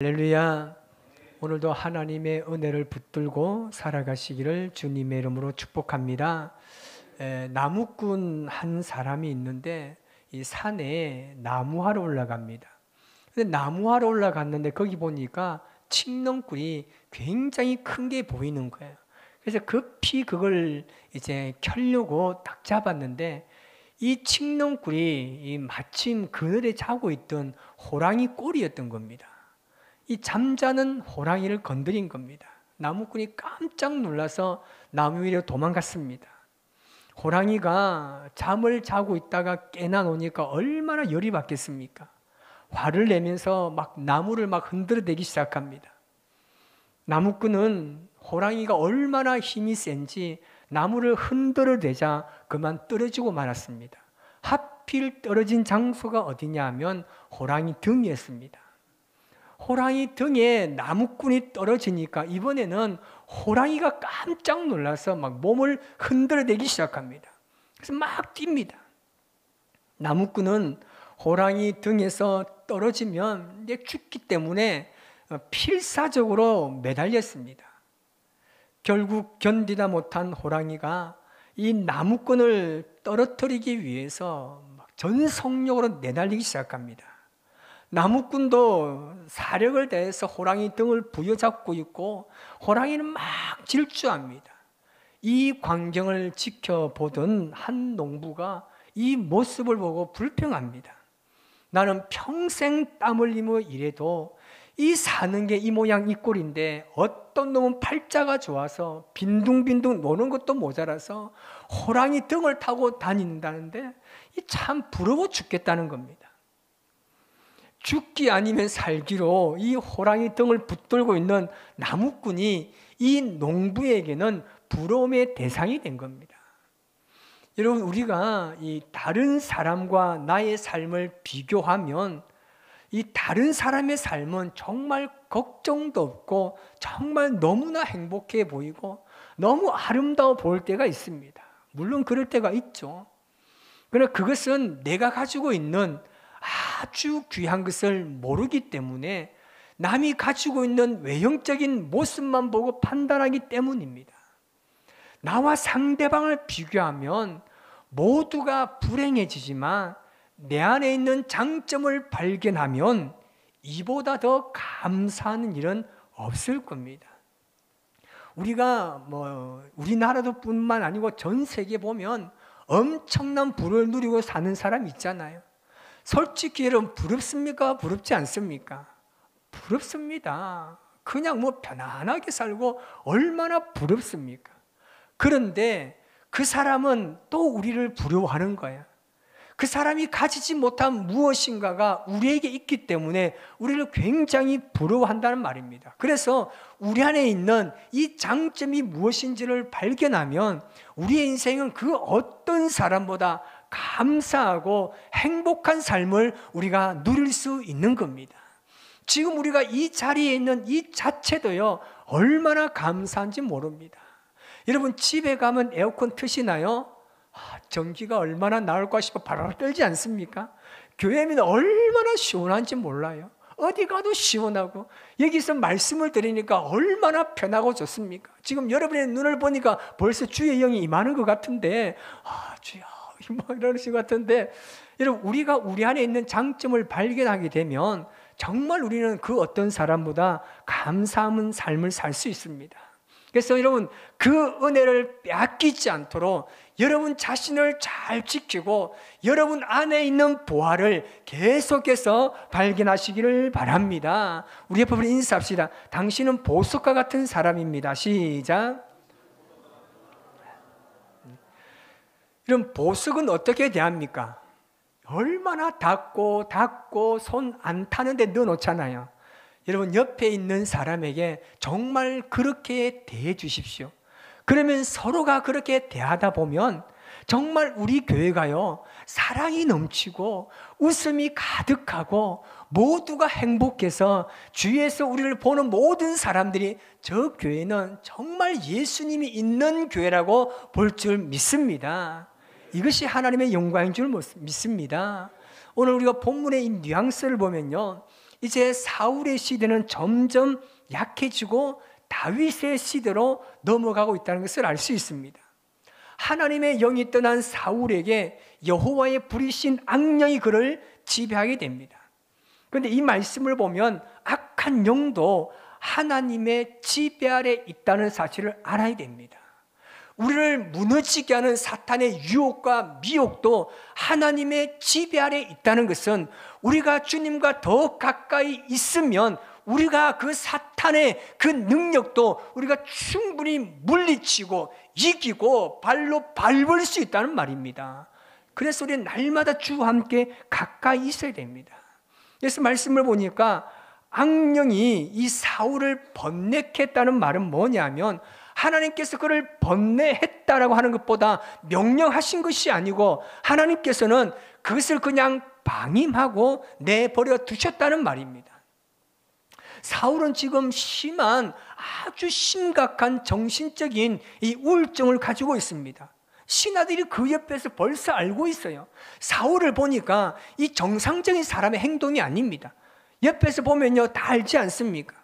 할렐루야. 오늘도 하나님의 은혜를 붙들고 살아가시기를 주님의 이름으로 축복합니다. 나무꾼 한 사람이 있는데 이 산에 나무하러 올라갑니다. 근데 나무하러 올라갔는데 거기 보니까 칡농꿀이 굉장히 큰 게 보이는 거예요. 그래서 급히 그걸 이제 켜려고 딱 잡았는데 이 칡농꿀이 마침 그늘에 자고 있던 호랑이 꼴이었던 겁니다. 이 잠자는 호랑이를 건드린 겁니다. 나무꾼이 깜짝 놀라서 나무 위로 도망갔습니다. 호랑이가 잠을 자고 있다가 깨나 노니까 얼마나 열이 받겠습니까? 화를 내면서 나무를 흔들어대기 시작합니다. 나무꾼은 호랑이가 얼마나 힘이 센지 나무를 흔들어대자 그만 떨어지고 말았습니다. 하필 떨어진 장소가 어디냐 하면 호랑이 등이었습니다. 호랑이 등에 나무꾼이 떨어지니까 이번에는 호랑이가 깜짝 놀라서 몸을 흔들어대기 시작합니다. 그래서 막 뜁니다. 나무꾼은 호랑이 등에서 떨어지면 이제 죽기 때문에 필사적으로 매달렸습니다. 결국 견디다 못한 호랑이가 이 나무꾼을 떨어뜨리기 위해서 전속력으로 내달리기 시작합니다. 나무꾼도 사력을 다해서 호랑이 등을 부여잡고 있고 호랑이는 막 질주합니다. 이 광경을 지켜보던 한 농부가 이 모습을 보고 불평합니다. 나는 평생 땀 흘리며 일해도 이 사는 게 이 모양 이 꼴인데 어떤 놈은 팔자가 좋아서 빈둥빈둥 노는 것도 모자라서 호랑이 등을 타고 다닌다는데 이 참 부러워 죽겠다는 겁니다. 죽기 아니면 살기로 이 호랑이 등을 붙들고 있는 나무꾼이 이 농부에게는 부러움의 대상이 된 겁니다. 여러분, 우리가 이 다른 사람과 나의 삶을 비교하면 이 다른 사람의 삶은 정말 걱정도 없고 정말 너무나 행복해 보이고 너무 아름다워 보일 때가 있습니다. 물론 그럴 때가 있죠. 그러나 그것은 내가 가지고 있는 아주 귀한 것을 모르기 때문에 남이 가지고 있는 외형적인 모습만 보고 판단하기 때문입니다. 나와 상대방을 비교하면 모두가 불행해지지만 내 안에 있는 장점을 발견하면 이보다 더 감사하는 일은 없을 겁니다. 우리가 우리나라도 뿐만 아니고 전 세계 보면 엄청난 부를 누리고 사는 사람 있잖아요. 솔직히 여러분 부럽습니까? 부럽지 않습니까? 부럽습니다. 그냥 편안하게 살고 얼마나 부럽습니까? 그런데 그 사람은 또 우리를 부러워하는 거야. 그 사람이 가지지 못한 무엇인가가 우리에게 있기 때문에 우리를 굉장히 부러워한다는 말입니다. 그래서 우리 안에 있는 이 장점이 무엇인지를 발견하면 우리의 인생은 그 어떤 사람보다 감사하고 행복한 삶을 우리가 누릴 수 있는 겁니다. 지금 우리가 이 자리에 있는 이 자체도요, 얼마나 감사한지 모릅니다. 여러분, 집에 가면 에어컨 트시나요? 전기가 얼마나 나올까 싶어 바람 떨지 않습니까? 교회면 얼마나 시원한지 몰라요. 어디 가도 시원하고 여기서 말씀을 드리니까 얼마나 편하고 좋습니까? 지금 여러분의 눈을 보니까 벌써 주의 영이 임하는 것 같은데 주여 이러실 것 같은데, 여러분, 우리가 우리 안에 있는 장점을 발견하게 되면 정말 우리는 그 어떤 사람보다 감사한 삶을 살 수 있습니다. 그래서 여러분, 그 은혜를 빼앗기지 않도록 여러분 자신을 잘 지키고 여러분 안에 있는 보화를 계속해서 발견하시기를 바랍니다. 우리 옆에 인사합시다. 당신은 보석과 같은 사람입니다. 시작. 그럼 보석은 어떻게 대합니까? 얼마나 닦고 손 안 타는데 넣어놓잖아요. 여러분, 옆에 있는 사람에게 정말 그렇게 대해 주십시오. 그러면 서로가 그렇게 대하다 보면 정말 우리 교회가요, 사랑이 넘치고 웃음이 가득하고 모두가 행복해서 주위에서 우리를 보는 모든 사람들이 저 교회는 정말 예수님이 있는 교회라고 볼 줄 믿습니다. 이것이 하나님의 영광인 줄 믿습니다. 오늘 우리가 본문의 이 뉘앙스를 보면요, 이제 사울의 시대는 점점 약해지고 다윗의 시대로 넘어가고 있다는 것을 알 수 있습니다. 하나님의 영이 떠난 사울에게 여호와의 부리신 악령이 그를 지배하게 됩니다. 그런데 이 말씀을 보면 악한 영도 하나님의 지배 아래 있다는 사실을 알아야 됩니다. 우리를 무너지게 하는 사탄의 유혹과 미혹도 하나님의 지배 아래 있다는 것은 우리가 주님과 더 가까이 있으면 우리가 그 사탄의 그 능력도 우리가 충분히 물리치고 이기고 발로 밟을 수 있다는 말입니다. 그래서 우리는 날마다 주와 함께 가까이 있어야 됩니다. 그래서 말씀을 보니까 악령이 이 사울을 번뇌했다는 말은 뭐냐면 하나님께서 그를 번뇌했다라고 하는 것보다 명령하신 것이 아니고 하나님께서는 그것을 그냥 방임하고 내버려 두셨다는 말입니다. 사울은 지금 심한 아주 심각한 정신적인 이 우울증을 가지고 있습니다. 신하들이 그 옆에서 벌써 알고 있어요. 사울을 보니까 이 정상적인 사람의 행동이 아닙니다. 옆에서 보면요 다 알지 않습니까?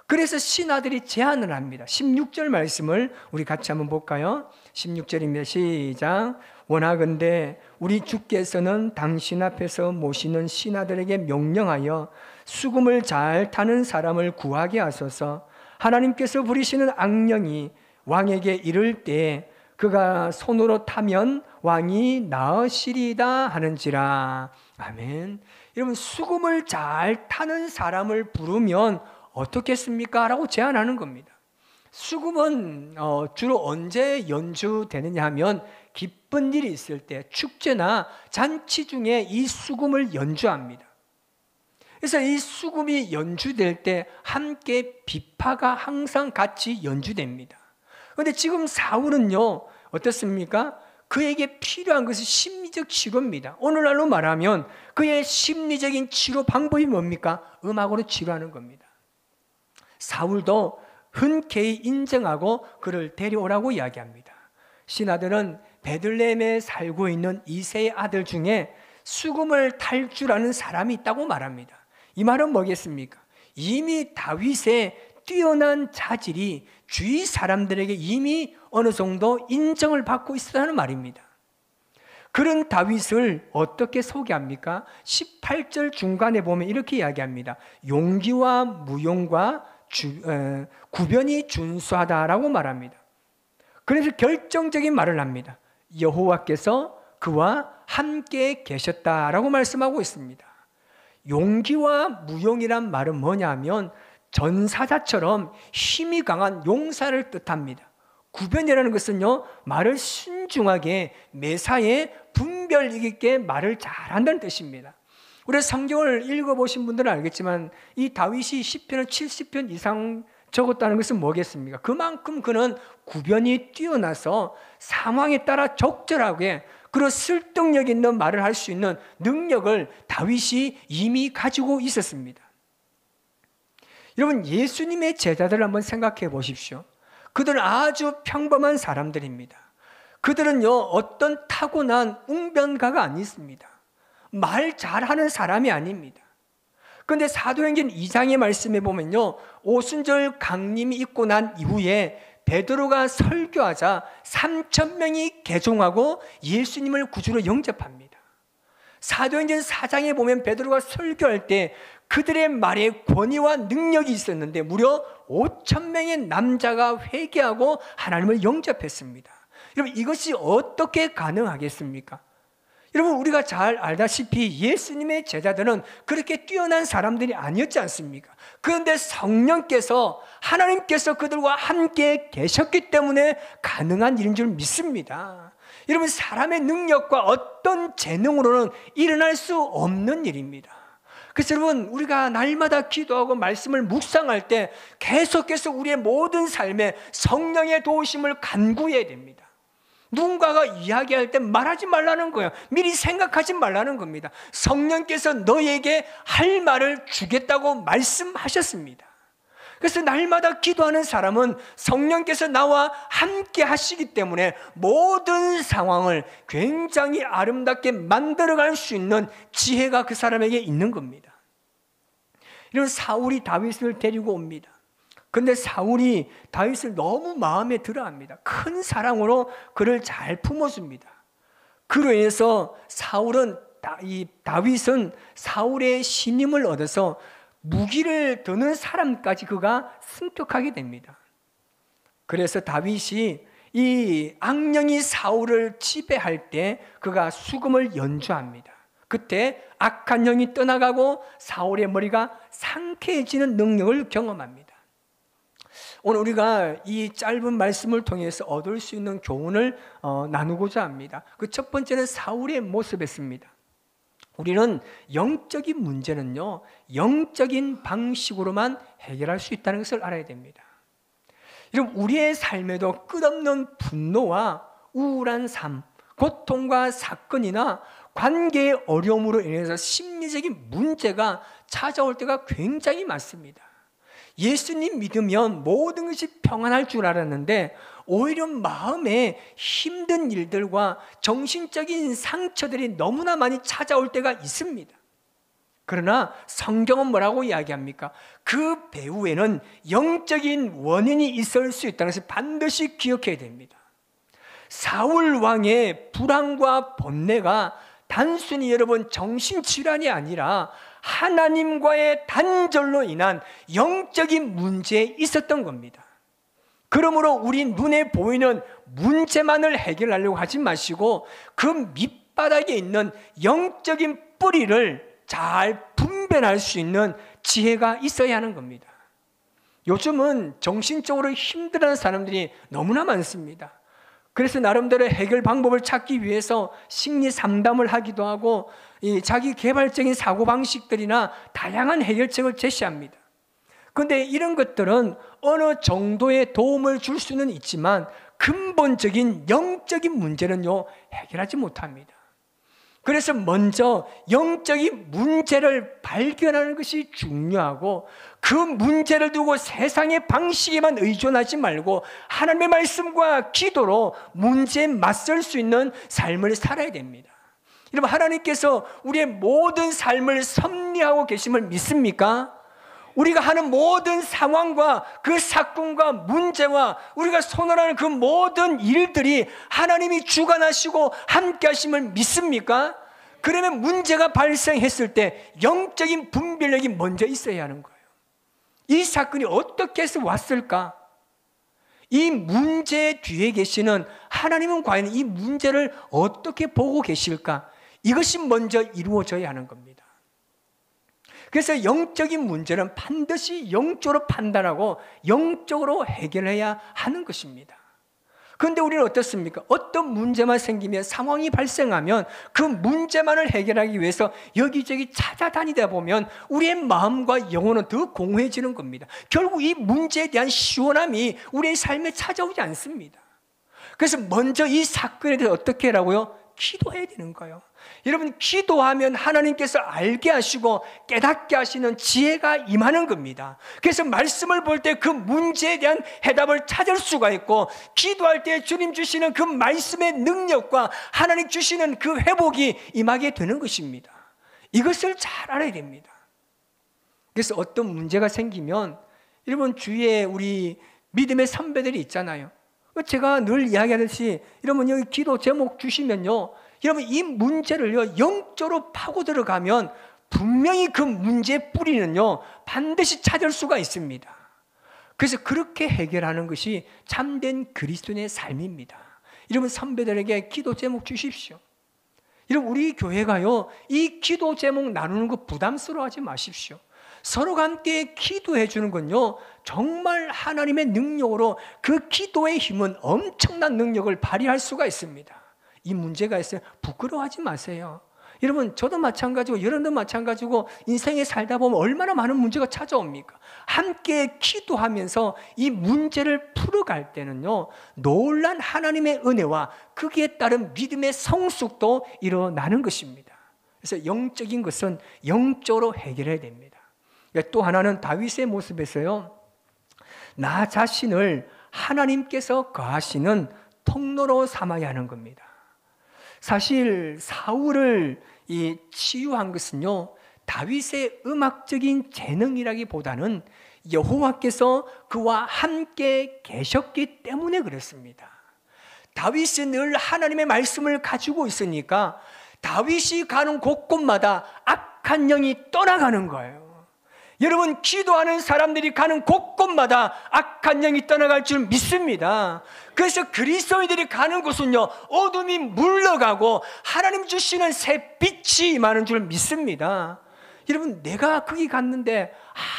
그래서 신하들이 제안을 합니다. 16절 말씀을 우리 같이 한번 볼까요? 16절입니다. 시작. 원하건대 우리 주께서는 당신 앞에서 모시는 신하들에게 명령하여 수금을 잘 타는 사람을 구하게 하소서. 하나님께서 부리시는 악령이 왕에게 이를 때 그가 손으로 타면 왕이 나으시리다 하는지라. 아멘. 여러분, 수금을 잘 타는 사람을 부르면 어떻겠습니까? 라고 제안하는 겁니다. 수금은 주로 언제 연주되느냐 하면 기쁜 일이 있을 때 축제나 잔치 중에 이 수금을 연주합니다. 그래서 이 수금이 연주될 때 함께 비파가 항상 같이 연주됩니다. 그런데 지금 사울은요 어떻습니까? 그에게 필요한 것은 심리적 치료입니다. 오늘날로 말하면 그의 심리적인 치료 방법이 뭡니까? 음악으로 치료하는 겁니다. 사울도 흔쾌히 인정하고 그를 데려오라고 이야기합니다. 신하들은 베들레헴에 살고 있는 이새의 아들 중에 수금을 탈 줄 아는 사람이 있다고 말합니다. 이 말은 뭐겠습니까? 이미 다윗의 뛰어난 자질이 주위 사람들에게 이미 어느 정도 인정을 받고 있었다는 말입니다. 그런 다윗을 어떻게 소개합니까? 18절 중간에 보면 이렇게 이야기합니다. 용기와 무용과 구변이 준수하다라고 말합니다. 그래서 결정적인 말을 합니다. 여호와께서 그와 함께 계셨다라고 말씀하고 있습니다. 용기와 무용이란 말은 뭐냐면 전사자처럼 힘이 강한 용사를 뜻합니다. 구변이라는 것은요, 말을 신중하게 매사에 분별 있게 말을 잘한다는 뜻입니다. 우리 성경을 읽어보신 분들은 알겠지만 이 다윗이 시편을 70편 이상 적었다는 것은 뭐겠습니까? 그만큼 그는 구변이 뛰어나서 상황에 따라 적절하게 그리고 설득력 있는 말을 할 수 있는 능력을 다윗이 이미 가지고 있었습니다. 여러분, 예수님의 제자들을 한번 생각해 보십시오. 그들은 아주 평범한 사람들입니다. 그들은요 어떤 타고난 웅변가가 아니었습니다. 말 잘하는 사람이 아닙니다. 그런데 사도행전 2장의 말씀에 보면요, 오순절 강림이 있고 난 이후에 베드로가 설교하자 3,000명이 개종하고 예수님을 구주로 영접합니다. 사도행전 4장에 보면 베드로가 설교할 때 그들의 말에 권위와 능력이 있었는데 무려 5,000명의 남자가 회개하고 하나님을 영접했습니다. 여러분, 이것이 어떻게 가능하겠습니까? 여러분, 우리가 잘 알다시피 예수님의 제자들은 그렇게 뛰어난 사람들이 아니었지 않습니까? 그런데 성령께서, 하나님께서 그들과 함께 계셨기 때문에 가능한 일인 줄 믿습니다. 여러분, 사람의 능력과 어떤 재능으로는 일어날 수 없는 일입니다. 그래서 여러분, 우리가 날마다 기도하고 말씀을 묵상할 때 계속해서 우리의 모든 삶에 성령의 도우심을 간구해야 됩니다. 누군가가 이야기할 때 말하지 말라는 거예요. 미리 생각하지 말라는 겁니다. 성령께서 너에게 할 말을 주겠다고 말씀하셨습니다. 그래서 날마다 기도하는 사람은 성령께서 나와 함께 하시기 때문에 모든 상황을 굉장히 아름답게 만들어갈 수 있는 지혜가 그 사람에게 있는 겁니다. 이런 사울이 다윗을 데리고 옵니다. 근데 사울이 다윗을 너무 마음에 들어합니다. 큰 사랑으로 그를 잘 품어줍니다. 그로 인해서 다윗은 사울의 신임을 얻어서 무기를 드는 사람까지 그가 승격하게 됩니다. 그래서 다윗이 이 악령이 사울을 지배할 때 그가 수금을 연주합니다. 그때 악한 영이 떠나가고 사울의 머리가 상쾌해지는 능력을 경험합니다. 오늘 우리가 이 짧은 말씀을 통해서 얻을 수 있는 교훈을 나누고자 합니다. 그 첫 번째는 사울의 모습이었습니다. 우리는 영적인 문제는요, 영적인 방식으로만 해결할 수 있다는 것을 알아야 됩니다. 여러분, 우리의 삶에도 끝없는 분노와 우울한 삶, 고통과 사건이나 관계의 어려움으로 인해서 심리적인 문제가 찾아올 때가 굉장히 많습니다. 예수님 믿으면 모든 것이 평안할 줄 알았는데 오히려 마음에 힘든 일들과 정신적인 상처들이 너무나 많이 찾아올 때가 있습니다. 그러나 성경은 뭐라고 이야기합니까? 그 배후에는 영적인 원인이 있을 수 있다는 것을 반드시 기억해야 됩니다. 사울 왕의 불안과 번뇌가 단순히 여러분 정신질환이 아니라 하나님과의 단절로 인한 영적인 문제에 있었던 겁니다. 그러므로 우리 눈에 보이는 문제만을 해결하려고 하지 마시고 그 밑바닥에 있는 영적인 뿌리를 잘 분별할 수 있는 지혜가 있어야 하는 겁니다. 요즘은 정신적으로 힘들어하는 사람들이 너무나 많습니다. 그래서 나름대로 해결 방법을 찾기 위해서 심리 상담을 하기도 하고 자기 개발적인 사고방식들이나 다양한 해결책을 제시합니다. 그런데 이런 것들은 어느 정도의 도움을 줄 수는 있지만 근본적인 영적인 문제는요, 해결하지 못합니다. 그래서 먼저 영적인 문제를 발견하는 것이 중요하고 그 문제를 두고 세상의 방식에만 의존하지 말고 하나님의 말씀과 기도로 문제에 맞설 수 있는 삶을 살아야 됩니다. 여러분, 하나님께서 우리의 모든 삶을 섭리하고 계심을 믿습니까? 우리가 하는 모든 상황과 그 사건과 문제와 우리가 손을 그 모든 일들이 하나님이 주관하시고 함께 하심을 믿습니까? 그러면 문제가 발생했을 때 영적인 분별력이 먼저 있어야 하는 거예요. 이 사건이 어떻게 해서 왔을까? 이 문제 뒤에 계시는 하나님은 과연 이 문제를 어떻게 보고 계실까? 이것이 먼저 이루어져야 하는 겁니다. 그래서 영적인 문제는 반드시 영적으로 판단하고 영적으로 해결해야 하는 것입니다. 그런데 우리는 어떻습니까? 어떤 문제만 생기면, 상황이 발생하면 그 문제만을 해결하기 위해서 여기저기 찾아다니다 보면 우리의 마음과 영혼은 더 공허해지는 겁니다. 결국 이 문제에 대한 시원함이 우리의 삶에 찾아오지 않습니다. 그래서 먼저 이 사건에 대해서 어떻게 하라고요? 기도해야 되는 거예요. 여러분, 기도하면 하나님께서 알게 하시고 깨닫게 하시는 지혜가 임하는 겁니다. 그래서 말씀을 볼 때 그 문제에 대한 해답을 찾을 수가 있고, 기도할 때 주님 주시는 그 말씀의 능력과 하나님 주시는 그 회복이 임하게 되는 것입니다. 이것을 잘 알아야 됩니다. 그래서 어떤 문제가 생기면, 여러분 주위에 우리 믿음의 선배들이 있잖아요. 제가 늘 이야기하듯이 여러분 여기 기도 제목 주시면요, 여러분 이 문제를요 영적으로 파고 들어가면 분명히 그 문제의 뿌리는요 반드시 찾을 수가 있습니다. 그래서 그렇게 해결하는 것이 참된 그리스도인의 삶입니다. 여러분 선배들에게 기도 제목 주십시오. 여러분 우리 교회가요 이 기도 제목 나누는 거 부담스러워하지 마십시오. 서로가 함께 기도해 주는 건요 정말 하나님의 능력으로 그 기도의 힘은 엄청난 능력을 발휘할 수가 있습니다. 이 문제가 있어요. 부끄러워하지 마세요. 여러분 저도 마찬가지고 여러분도 마찬가지고 인생에 살다 보면 얼마나 많은 문제가 찾아옵니까? 함께 기도하면서 이 문제를 풀어갈 때는요 놀란 하나님의 은혜와 거기에 따른 믿음의 성숙도 일어나는 것입니다. 그래서 영적인 것은 영적으로 해결해야 됩니다. 또 하나는 다윗의 모습에서요 나 자신을 하나님께서 거하시는 통로로 삼아야 하는 겁니다. 사실 사울을 치유한 것은요 다윗의 음악적인 재능이라기보다는 여호와께서 그와 함께 계셨기 때문에 그렇습니다. 다윗이 늘 하나님의 말씀을 가지고 있으니까 다윗이 가는 곳곳마다 악한 영이 떠나가는 거예요. 여러분, 기도하는 사람들이 가는 곳곳마다 악한 영이 떠나갈 줄 믿습니다. 그래서 그리스도인들이 가는 곳은요, 어둠이 물러가고 하나님 주시는 새 빛이 임하는 줄 믿습니다. 여러분, 내가 거기 갔는데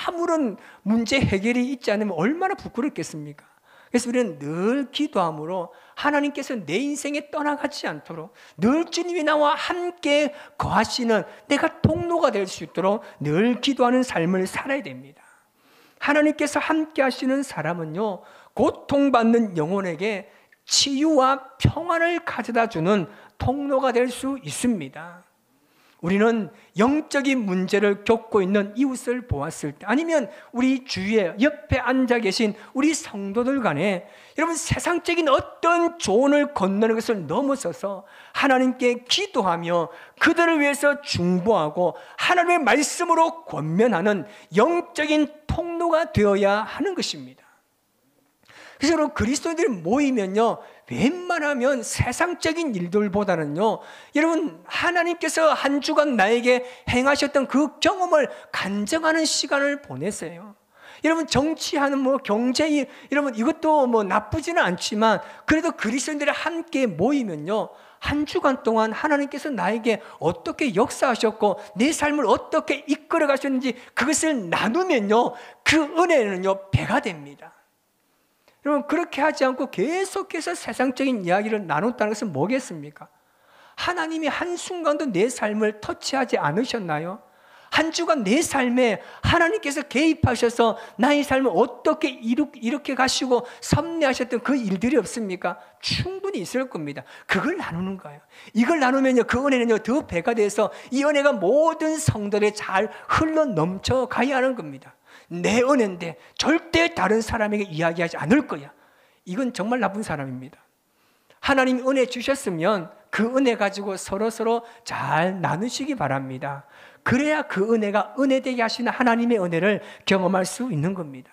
아무런 문제 해결이 있지 않으면 얼마나 부끄럽겠습니까? 그래서 우리는 늘 기도함으로 하나님께서 내 인생에 떠나가지 않도록 늘 주님이 나와 함께 거하시는 내가 통로가 될 수 있도록 늘 기도하는 삶을 살아야 됩니다. 하나님께서 함께 하시는 사람은요, 고통받는 영혼에게 치유와 평안을 가져다 주는 통로가 될 수 있습니다. 우리는 영적인 문제를 겪고 있는 이웃을 보았을 때, 아니면 우리 주위에 옆에 앉아 계신 우리 성도들 간에 여러분, 세상적인 어떤 조언을 건너는 것을 넘어서서 하나님께 기도하며 그들을 위해서 중보하고 하나님의 말씀으로 권면하는 영적인 통로가 되어야 하는 것입니다. 그래서 여러분, 그리스도인들이 모이면요, 웬만하면 세상적인 일들보다는요, 여러분, 하나님께서 한 주간 나에게 행하셨던 그 경험을 간증하는 시간을 보내세요. 여러분, 정치하는 경제, 여러분, 이것도 나쁘지는 않지만 그래도 그리스도인들이 함께 모이면요, 한 주간 동안 하나님께서 나에게 어떻게 역사하셨고 내 삶을 어떻게 이끌어 가셨는지 그것을 나누면요, 그 은혜는요, 배가 됩니다. 여러분, 그렇게 하지 않고 계속해서 세상적인 이야기를 나눴다는 것은 뭐겠습니까? 하나님이 한순간도 내 삶을 터치하지 않으셨나요? 한 주간 내 삶에 하나님께서 개입하셔서 나의 삶을 어떻게 이렇게 가시고 섭리하셨던 그 일들이 없습니까? 충분히 있을 겁니다. 그걸 나누는 거예요. 이걸 나누면요, 그 은혜는요, 더 배가 돼서 이 은혜가 모든 성도들에 잘 흘러 넘쳐가야 하는 겁니다. 내 은혜인데 절대 다른 사람에게 이야기하지 않을 거야. 이건 정말 나쁜 사람입니다. 하나님 은혜 주셨으면 그 은혜 가지고 서로 잘 나누시기 바랍니다. 그래야 그 은혜가 은혜되게 하시는 하나님의 은혜를 경험할 수 있는 겁니다.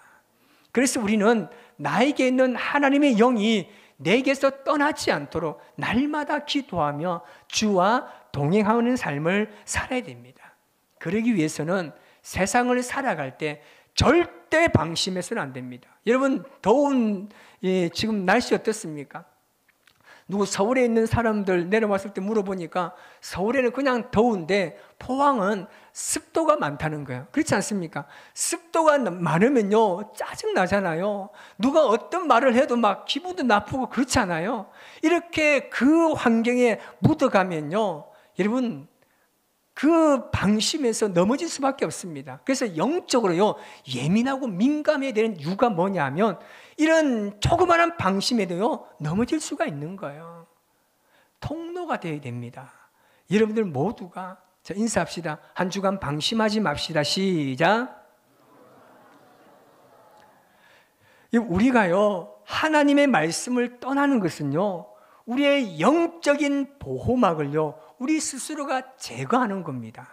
그래서 우리는 나에게 있는 하나님의 영이 내게서 떠나지 않도록 날마다 기도하며 주와 동행하는 삶을 살아야 됩니다. 그러기 위해서는 세상을 살아갈 때 절대 방심해서는 안 됩니다. 여러분, 더운 지금 날씨 어떻습니까? 누구 서울에 있는 사람들 내려왔을 때 물어보니까 서울에는 그냥 더운데 포항은 습도가 많다는 거예요. 그렇지 않습니까? 습도가 많으면요, 짜증나잖아요. 누가 어떤 말을 해도 막 기분도 나쁘고 그렇잖아요. 이렇게 그 환경에 묻어가면요, 여러분, 그 방심에서 넘어질 수밖에 없습니다. 그래서 영적으로요, 예민하고 민감해야 되는 이유가 뭐냐면 이런 조그마한 방심에도요, 넘어질 수가 있는 거예요. 통로가 되어야 됩니다. 여러분들 모두가, 자, 인사합시다. 한 주간 방심하지 맙시다. 시작. 우리가요, 하나님의 말씀을 떠나는 것은요, 우리의 영적인 보호막을요, 우리 스스로가 제거하는 겁니다.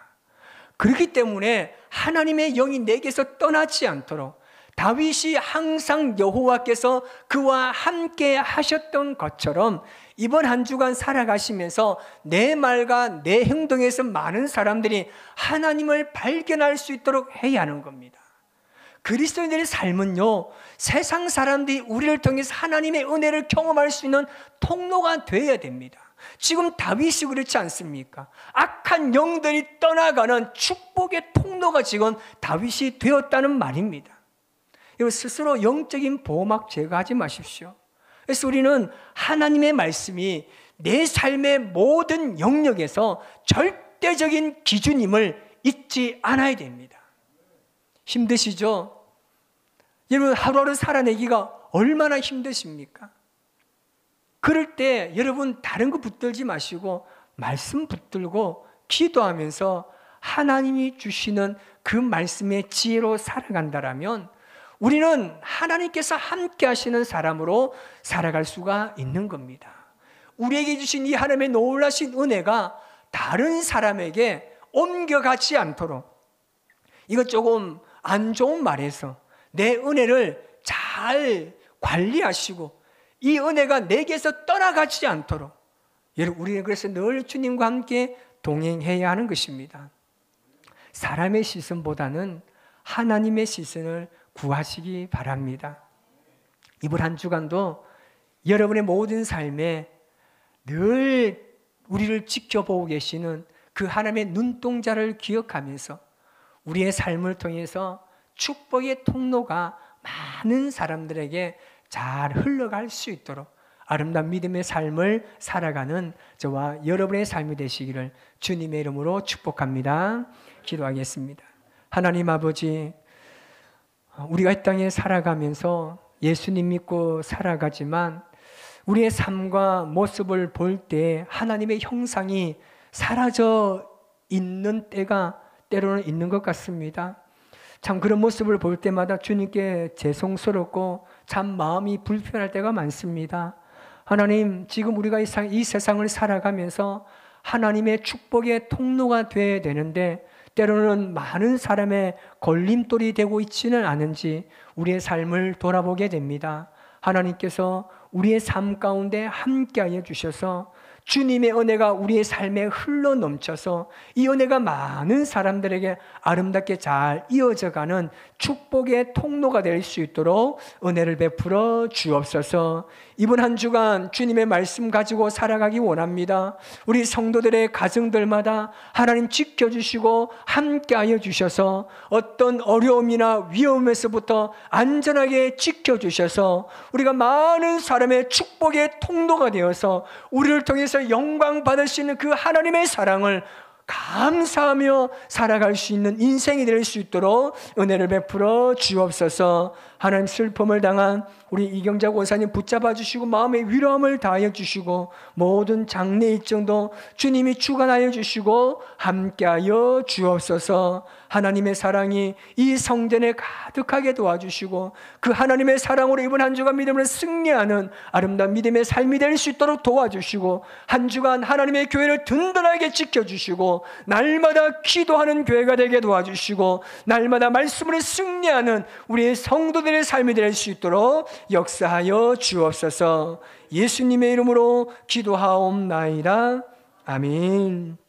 그렇기 때문에 하나님의 영이 내게서 떠나지 않도록 다윗이 항상 여호와께서 그와 함께 하셨던 것처럼 이번 한 주간 살아가시면서 내 말과 내 행동에서 많은 사람들이 하나님을 발견할 수 있도록 해야 하는 겁니다. 그리스도인들의 삶은요, 세상 사람들이 우리를 통해서 하나님의 은혜를 경험할 수 있는 통로가 되어야 됩니다. 지금 다윗이 그렇지 않습니까? 악한 영들이 떠나가는 축복의 통로가 지금 다윗이 되었다는 말입니다. 여러분, 스스로 영적인 보호막 제거하지 마십시오. 그래서 우리는 하나님의 말씀이 내 삶의 모든 영역에서 절대적인 기준임을 잊지 않아야 됩니다. 힘드시죠? 여러분, 하루하루 살아내기가 얼마나 힘드십니까? 그럴 때 여러분, 다른 거 붙들지 마시고 말씀 붙들고 기도하면서 하나님이 주시는 그 말씀의 지혜로 살아간다라면 우리는 하나님께서 함께 하시는 사람으로 살아갈 수가 있는 겁니다. 우리에게 주신 이 하나님의 놀라신 은혜가 다른 사람에게 옮겨가지 않도록, 이거 조금 안 좋은 말에서 내 은혜를 잘 관리하시고 이 은혜가 내게서 떠나가지 않도록 여러분, 우리는 그래서 늘 주님과 함께 동행해야 하는 것입니다. 사람의 시선보다는 하나님의 시선을 구하시기 바랍니다. 이번 한 주간도 여러분의 모든 삶에 늘 우리를 지켜보고 계시는 그 하나님의 눈동자를 기억하면서 우리의 삶을 통해서 축복의 통로가 많은 사람들에게 잘 흘러갈 수 있도록 아름다운 믿음의 삶을 살아가는 저와 여러분의 삶이 되시기를 주님의 이름으로 축복합니다. 기도하겠습니다. 하나님 아버지, 우리가 이 땅에 살아가면서 예수님 믿고 살아가지만 우리의 삶과 모습을 볼 때 하나님의 형상이 사라져 있는 때가 때로는 있는 것 같습니다. 참 그런 모습을 볼 때마다 주님께 죄송스럽고 참 마음이 불편할 때가 많습니다. 하나님, 지금 우리가 이 세상을 살아가면서 하나님의 축복의 통로가 되어야 되는데 때로는 많은 사람의 걸림돌이 되고 있지는 않은지 우리의 삶을 돌아보게 됩니다. 하나님께서 우리의 삶 가운데 함께하여 주셔서 주님의 은혜가 우리의 삶에 흘러 넘쳐서 이 은혜가 많은 사람들에게 아름답게 잘 이어져가는 축복의 통로가 될 수 있도록 은혜를 베풀어 주옵소서. 이번 한 주간 주님의 말씀 가지고 살아가기 원합니다. 우리 성도들의 가정들마다 하나님 지켜주시고 함께하여 주셔서 어떤 어려움이나 위험에서부터 안전하게 지켜주셔서 우리가 많은 사람의 축복의 통로가 되어서 우리를 통해서 영광 받을 수 있는 그 하나님의 사랑을 감사하며 살아갈 수 있는 인생이 될 수 있도록 은혜를 베풀어 주옵소서. 하나님, 슬픔을 당한 우리 이경자 권사님 붙잡아 주시고 마음의 위로함을 다하여 주시고 모든 장례 일정도 주님이 주관하여 주시고 함께하여 주옵소서. 하나님의 사랑이 이 성전에 가득하게 도와주시고 그 하나님의 사랑으로 이번 한 주간 믿음을 승리하는 아름다운 믿음의 삶이 될 수 있도록 도와주시고 한 주간 하나님의 교회를 든든하게 지켜주시고 날마다 기도하는 교회가 되게 도와주시고 날마다 말씀으로 승리하는 우리의 성도들의 삶이 될 수 있도록 역사하여 주옵소서. 예수님의 이름으로 기도하옵나이다. 아멘.